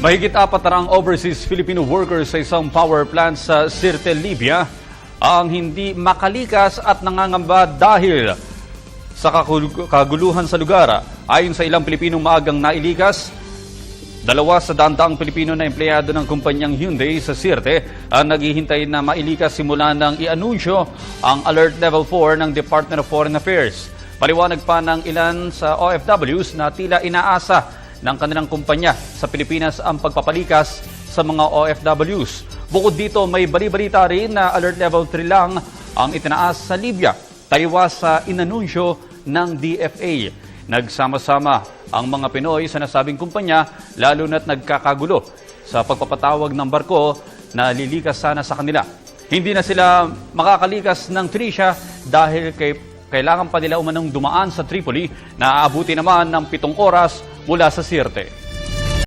Mahigit 400 overseas Filipino workers sa isang power plant sa Sirte, Libya ang hindi makalikas at nangangamba dahil sa kaguluhan sa lugar. Ayon sa ilang Pilipinong maagang nailikas, 200 Pilipino na empleyado ng kumpanyang Hyundai sa Sirte ang naghihintay na mailikas simula ng i-anunsyo ang Alert Level 4 ng Department of Foreign Affairs. Paliwanag pa ng ilan sa OFWs na tila inaasa ng kanilang kumpanya sa Pilipinas ang pagpapalikas sa mga OFWs. Bukod dito, may bali-balita rin na Alert Level 3 lang ang itinaas sa Libya, taliwas sa inanunsyo ng DFA. Nagsama-sama ang mga Pinoy sa nasabing kumpanya, lalo na't nagkakagulo sa pagpapatawag ng barko na lilikas sana sa kanila. Hindi na sila makakalikas ng Tunisia dahil kailangan pa nila umanong dumaan sa Tripoli na aabuti naman ng 7 oras mula sa Sirte.